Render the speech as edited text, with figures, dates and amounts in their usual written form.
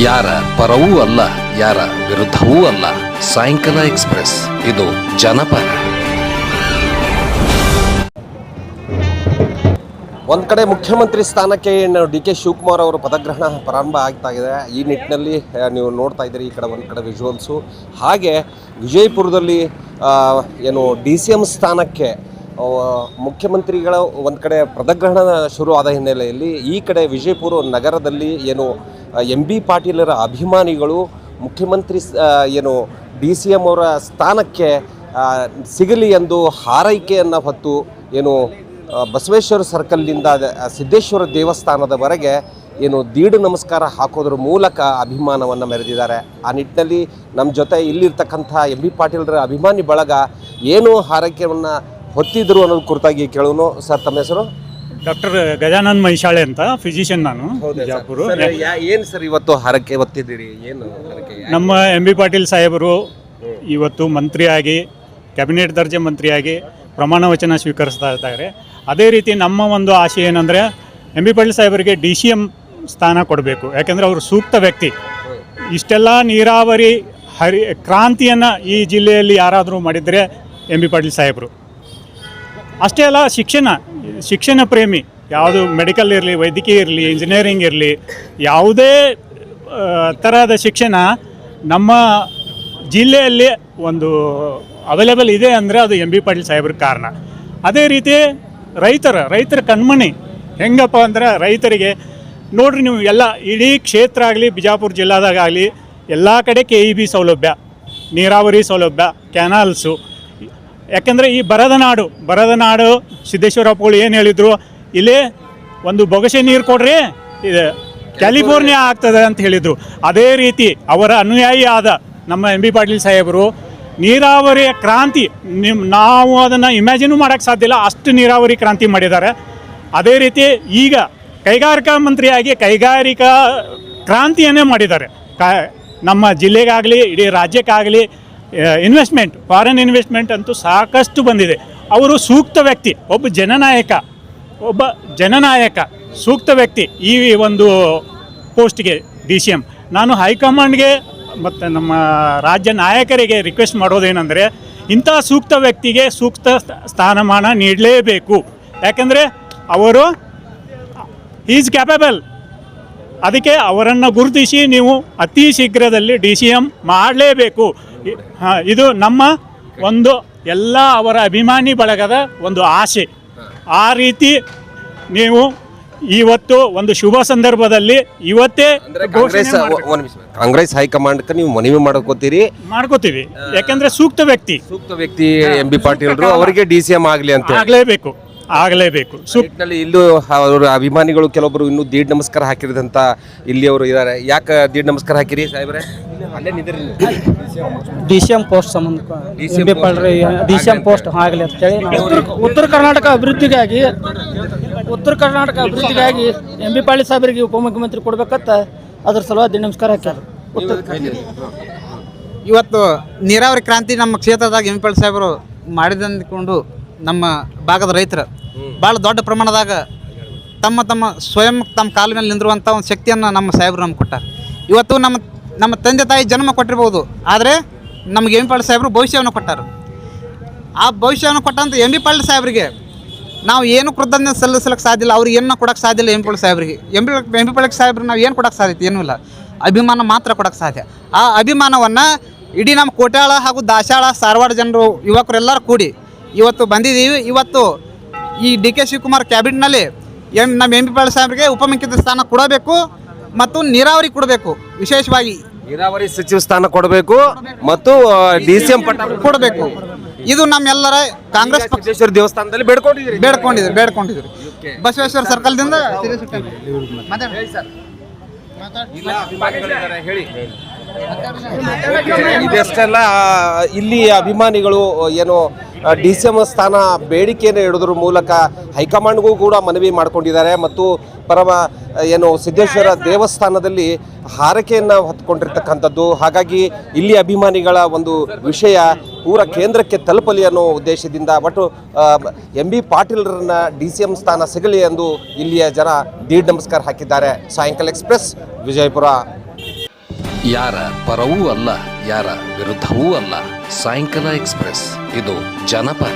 ಯಾರ ಪರವೂ ಅಲ್ಲ, ಯಾರ ವಿರುದ್ಧವೂ ಅಲ್ಲ. ಸಾಯಂಕಾಲ ಎಕ್ಸ್‌ಪ್ರೆಸ್, ಇದು ಜನಪರ. ಒಂದು ಕಡೆ ಮುಖ್ಯಮಂತ್ರಿ ಸ್ಥಾನಕ್ಕೆ ಡಿ.ಕೆ. ಶಿವಕುಮಾರ್ ಅವರ ಪದಗ್ರಹಣ ಪ್ರಾರಂಭ ಆಗ್ತಾ ಇದೆ. ಈ ನಿಟ್ಟಿನಲ್ಲಿ ನೀವು ನೋಡ್ತಾ ಇದ್ದೀರಿ, ಈ ಕಡೆ ಒಂದು ಕಡೆ ವಿಜುವಲ್ಸು. ಹಾಗೆ ವಿಜಯಪುರದಲ್ಲಿ DCM ಸ್ಥಾನಕ್ಕೆ ಮುಖ್ಯಮಂತ್ರಿಗಳ ಒಂದು ಕಡೆ ಪದಗ್ರಹಣ ಶುರು ಆದ ಹಿನ್ನೆಲೆಯಲ್ಲಿ ಈ ಕಡೆ ವಿಜಯಪುರ ನಗರದಲ್ಲಿ MB ಪಾಟೀಲರ ಅಭಿಮಾನಿಗಳು ಮುಖ್ಯಮಂತ್ರಿ DCM ಅವರ ಸ್ಥಾನಕ್ಕೆ ಸಿಗಲಿ ಎಂದು ಹಾರೈಕೆಯನ್ನು ಹೊತ್ತು ಬಸವೇಶ್ವರ ಸರ್ಕಲ್ನಿಂದ ಸಿದ್ದೇಶ್ವರ ದೇವಸ್ಥಾನದವರೆಗೆ ದೀಡು ನಮಸ್ಕಾರ ಹಾಕೋದ್ರ ಮೂಲಕ ಅಭಿಮಾನವನ್ನು ಮೆರೆದಿದ್ದಾರೆ. ಆ ನಿಟ್ಟಿನಲ್ಲಿ ನಮ್ಮ ಜೊತೆ ಇಲ್ಲಿರ್ತಕ್ಕಂಥ MB ಪಾಟೀಲರ ಅಭಿಮಾನಿ ಬಳಗ ಹಾರೈಕೆಯನ್ನು ಹೊತ್ತಿದ್ರು ಅನ್ನೋದು ಕುರಿತಾಗಿ ಕೇಳೋನು. ಸರ್, ತಮ್ಮ ಹೆಸರು? ಡಾಕ್ಟರ್ ಗಜಾನನ್ ಮೈಶಾಳೆ ಅಂತ, ಫಿಸಿಷಿಯನ್ ನಾನು, ಬಿಜಾಪುರ. ಏನು ಸರ್ ಇವತ್ತು ಹಾರೈಕೆ ಹೊತ್ತಿದ್ದೀರಿ? ಏನು ನಮ್ಮ MB ಪಾಟೀಲ್ ಸಾಹೇಬರು ಇವತ್ತು ಮಂತ್ರಿಯಾಗಿ, ಕ್ಯಾಬಿನೆಟ್ ದರ್ಜೆ ಮಂತ್ರಿಯಾಗಿ ಪ್ರಮಾಣ ವಚನ ಸ್ವೀಕರಿಸ್ತಾ ಇದ್ದಾರೆ. ಅದೇ ರೀತಿ ನಮ್ಮ ಒಂದು ಆಶೆ ಏನಂದರೆ MB ಪಾಟೀಲ್ ಸಾಹೇಬರಿಗೆ DCM ಸ್ಥಾನ ಕೊಡಬೇಕು. ಯಾಕೆಂದರೆ ಅವರು ಸೂಕ್ತ ವ್ಯಕ್ತಿ. ಇಷ್ಟೆಲ್ಲ ನೀರಾವರಿ ಕ್ರಾಂತಿಯನ್ನು ಈ ಜಿಲ್ಲೆಯಲ್ಲಿ ಯಾರಾದರೂ ಮಾಡಿದರೆ MB ಪಾಟೀಲ್ ಸಾಹೇಬರು. ಅಷ್ಟೇ ಅಲ್ಲ, ಶಿಕ್ಷಣ ಪ್ರೇಮಿ. ಯಾವುದು ಮೆಡಿಕಲ್ ಇರಲಿ, ವೈದ್ಯಕೀಯ ಇರಲಿ, ಇಂಜಿನಿಯರಿಂಗ್ ಇರಲಿ, ಯಾವುದೇ ಥರದ ಶಿಕ್ಷಣ ನಮ್ಮ ಜಿಲ್ಲೆಯಲ್ಲಿ ಒಂದು ಅವೈಲೇಬಲ್ ಇದೆ ಅಂದರೆ ಅದು MB ಪಾಟೀಲ್ ಸಾಹೇಬ್ರ ಕಾರಣ. ಅದೇ ರೀತಿ ರೈತರ ಕಣ್ಮಣಿ ಹೆಂಗಪ್ಪ ಅಂದರೆ, ರೈತರಿಗೆ ನೋಡ್ರಿ ನೀವು, ಎಲ್ಲ ಇಡೀ ಕ್ಷೇತ್ರ ಆಗಲಿ, ಬಿಜಾಪುರ ಜಿಲ್ಲಾದಾಗಲಿ ಎಲ್ಲ ಕಡೆ KEB ಸೌಲಭ್ಯ, ನೀರಾವರಿ ಸೌಲಭ್ಯ, ಕ್ಯಾನಲ್ಸು. ಯಾಕೆಂದರೆ ಈ ಬರದ ನಾಡು ಸಿದ್ದೇಶ್ವರಪ್ಪಗಳು ಏನು ಹೇಳಿದರು, ಇಲ್ಲೇ ಒಂದು ಬೊಗಸೆ ನೀರು ಕೊಡ್ರಿ, ಇದು ಕ್ಯಾಲಿಫೋರ್ನಿಯಾ ಆಗ್ತದೆ ಅಂತ ಹೇಳಿದರು. ಅದೇ ರೀತಿ ಅವರ ಅನುಯಾಯಿ ಆದ ನಮ್ಮ MB ಪಾಟೀಲ್ ಸಾಹೇಬರು ನೀರಾವರಿಯ ಕ್ರಾಂತಿ, ನಾವು ಅದನ್ನು ಇಮ್ಯಾಜಿನೂ ಮಾಡೋಕ್ಕೆ ಸಾಧ್ಯ ಇಲ್ಲ, ಅಷ್ಟು ನೀರಾವರಿ ಕ್ರಾಂತಿ ಮಾಡಿದ್ದಾರೆ. ಅದೇ ರೀತಿ ಈಗ ಕೈಗಾರಿಕಾ ಮಂತ್ರಿಯಾಗಿ ಕೈಗಾರಿಕಾ ಕ್ರಾಂತಿಯನ್ನೇ ಮಾಡಿದ್ದಾರೆ. ನಮ್ಮ ಜಿಲ್ಲೆಗಾಗಲಿ, ಇಡೀ ರಾಜ್ಯಕ್ಕಾಗಲಿ ಇನ್ವೆಸ್ಟ್ಮೆಂಟ್, ಫಾರಿನ್ ಇನ್ವೆಸ್ಟ್ಮೆಂಟ್ ಅಂತೂ ಸಾಕಷ್ಟು ಬಂದಿದೆ. ಅವರು ಸೂಕ್ತ ವ್ಯಕ್ತಿ, ಒಬ್ಬ ಜನನಾಯಕ ಸೂಕ್ತ ವ್ಯಕ್ತಿ ಈ ಒಂದು ಪೋಸ್ಟ್ಗೆ DCM. ನಾನು ಹೈಕಮಾಂಡ್ಗೆ ಮತ್ತು ನಮ್ಮ ರಾಜ್ಯ ನಾಯಕರಿಗೆ ರಿಕ್ವೆಸ್ಟ್ ಮಾಡೋದೇನೆಂದರೆ, ಇಂಥ ಸೂಕ್ತ ವ್ಯಕ್ತಿಗೆ ಸೂಕ್ತ ಸ್ಥಾನಮಾನ ನೀಡಲೇಬೇಕು. ಯಾಕೆಂದರೆ ಅವರು ಈಸ್ ಕ್ಯಾಪಬಲ್. ಅದಕ್ಕೆ ಅವರನ್ನು ಗುರುತಿಸಿ ನೀವು ಅತಿ ಶೀಘ್ರದಲ್ಲಿ DCM ಮಾಡಲೇಬೇಕು. ಇದು ನಮ್ಮ ಒಂದು ಎಲ್ಲ ಅವರ ಅಭಿಮಾನಿ ಬಳಗದ ಒಂದು ಆಸೆ. ಆ ರೀತಿ ನೀವು ಇವತ್ತು ಒಂದು ಶುಭ ಸಂದರ್ಭದಲ್ಲಿ ಇವತ್ತೇ ಕಾಂಗ್ರೆಸ್ ಹೈಕಮಾಂಡ್ಗೆ ನೀವು ಮನವಿ ಮಾಡ್ಕೋತೀವಿ. ಯಾಕಂದ್ರೆ ಸೂಕ್ತ ವ್ಯಕ್ತಿ MB ಪಾಟೀಲ್ರು ಅವರಿಗೆ DCM ಆಗಲಿ ಅಂತ ಆಗಲೇಬೇಕು. ಇಲ್ಲೂ ಅವರ ಅಭಿಮಾನಿಗಳು ಕೆಲವೊಬ್ಬರು ಇನ್ನೂ ದೀಡ್ ನಮಸ್ಕಾರ ಹಾಕಿರೋದಂತ ಇಲ್ಲಿ ಅವರು ಇದ್ದಾರೆ. ಯಾಕೆ ದೀಡ್ ನಮಸ್ಕಾರ ಹಾಕಿರಿ ಸಾಹೇಬ್ರೆ? DCM ಪೋಸ್ಟ್ ಸಂಬಂಧ DCM ಪೋಸ್ಟ್ ಆಗಲಿ ಅಂತ ಹೇಳಿ ಉತ್ತರ ಕರ್ನಾಟಕ ಅಭಿವೃದ್ಧಿಗಾಗಿ MB ಪಾಟೀಲ್ ಸಾಹೇಬರಿಗೆ ಉಪಮುಖ್ಯಮಂತ್ರಿ ಕೊಡ್ಬೇಕಂತ ಅದ್ರ ಸಲುವಾಗಿ ನಮಸ್ಕಾರ ಹಾಕ್ಯಾರ. ಇವತ್ತು ನೀರಾವರಿ ಕ್ರಾಂತಿ ನಮ್ಮ ಕ್ಷೇತ್ರದಾಗ MB ಪಾಟೀಲ್ ಸಾಹೇಬರು ಮಾಡಿದಂದುಕೊಂಡು ನಮ್ಮ ಭಾಗದ ರೈತರು ಭಾಳ ದೊಡ್ಡ ಪ್ರಮಾಣದಾಗ ತಮ್ಮ ಕಾಲ ಮೇಲೆ ನಿಂದಿರುವಂಥ ಒಂದು ಶಕ್ತಿಯನ್ನು ನಮ್ಮ ಸಾಹೇಬರು ನಮ್ಗೆ ಕೊಟ್ಟಾರೆ. ಇವತ್ತು ನಮ್ಮ ತಂದೆ ತಾಯಿ ಜನ್ಮ ಕೊಟ್ಟಿರ್ಬೋದು, ಆದರೆ ನಮಗೆ MB ಪಾಟೀಲ್ ಸಾಹೇಬರು ಭವಿಷ್ಯವನ್ನು ಕೊಟ್ಟಾರೆ. ಆ ಭವಿಷ್ಯವನ್ನು ಕೊಟ್ಟಂಥ MB ಪಾಟೀಲ್ ಸಾಹೇಬರಿಗೆ ನಾವು ಏನು ಕೃತಜ್ಞತೆ ಸಲ್ಲಿಸಲಿಕ್ಕೆ ಸಾಧ್ಯ ಇಲ್ಲ, ಅವ್ರಿಗೆ ಏನೂ ಕೊಡೋಕ್ಕೆ ಸಾಧ್ಯ ಇಲ್ಲ. MB ಪಾಟೀಲ್ ಸಾಹೇಬ್ರಿಗೆ MB ಪಾಟೀಲ್ ಸಾಹೇಬ್ರಿಗೆ ನಾವು ಏನು ಕೊಡೋಕ್ಕೆ ಸಾಧ್ಯತೆ ಏನೂ ಇಲ್ಲ, ಅಭಿಮಾನ ಮಾತ್ರ ಕೊಡೋಕ್ಕೆ ಸಾಧ್ಯ. ಆ ಅಭಿಮಾನವನ್ನು ಇಡೀ ನಮ್ಮ ಕೋಟ್ಯಾಳ ಹಾಗೂ ದಾಸಾಳ ಸಾರವಾಡ ಜನರು ಯುವಕರೆಲ್ಲರೂ ಕೂಡಿ ಇವತ್ತು ಬಂದಿದ್ದೀವಿ. ಇವತ್ತು ಈ DK ಶಿವಕುಮಾರ್ ಕ್ಯಾಬಿನೆಟ್ನಲ್ಲಿ ನಮ್ಮ MB ಪಾಟೀಲ್ ಸಾಹೇಬ್ರಿಗೆ ಉಪಮುಖ್ಯಮಂತ್ರಿ ಸ್ಥಾನ ಕೊಡಬೇಕು ಮತ್ತು ನೀರಾವರಿ ಕೊಡಬೇಕು. ವಿಶೇಷವಾಗಿ ನೀರಾವರಿ ಸಚಿವ ಸ್ಥಾನ ಕೊಡಬೇಕು ಮತ್ತು DCM ಪಟ್ಟ ಕೊಡಬೇಕು. ಇದು ನಮ್ಮೆಲ್ಲರ ಕಾಂಗ್ರೆಸ್ ಬಸವೇಶ್ವರ ದೇವಸ್ಥಾನದಲ್ಲಿ ಬೇಡ್ಕೊಂಡಿದ್ರು. ಬಸವೇಶ್ವರ ಸರ್ಕಲ್ದಿಂದ ಇದೆಷ್ಟೆಲ್ಲ ಇಲ್ಲಿ ಅಭಿಮಾನಿಗಳು DCM ಸ್ಥಾನ ಬೇಡಿಕೆಯನ್ನು ಇಡೋದ್ರ ಮೂಲಕ ಹೈಕಮಾಂಡ್ಗೂ ಕೂಡ ಮನವಿ ಮಾಡಿಕೊಂಡಿದ್ದಾರೆ ಮತ್ತು ಸಿದ್ದೇಶ್ವರ ದೇವಸ್ಥಾನದಲ್ಲಿ ಹಾರೈಕೆಯನ್ನು ಹೊತ್ತುಕೊಂಡಿರ್ತಕ್ಕಂಥದ್ದು. ಹಾಗಾಗಿ ಇಲ್ಲಿ ಅಭಿಮಾನಿಗಳ ಒಂದು ವಿಷಯ ಪೂರ ಕೇಂದ್ರಕ್ಕೆ ತಲುಪಲಿ ಅನ್ನೋ ಉದ್ದೇಶದಿಂದ ಒಟ್ಟು MB ಪಾಟೀಲ್ರನ್ನ DCM ಸ್ಥಾನ ಸಿಗಲಿ ಎಂದು ಇಲ್ಲಿಯ ಜನ ದೀಡ್ ನಮಸ್ಕಾರ ಹಾಕಿದ್ದಾರೆ. ಸಾಯಂಕಾಲ ಎಕ್ಸ್‌ಪ್ರೆಸ್, ವಿಜಯಪುರ. ಯಾರ ಪರವೂ ಅಲ್ಲ, ಯಾರ ವಿರುದ್ಧವೂ ಅಲ್ಲ. ಸಾಯಂಕಾಲ ಎಕ್ಸ್‌ಪ್ರೆಸ್, ಇದು ಜನಪರ.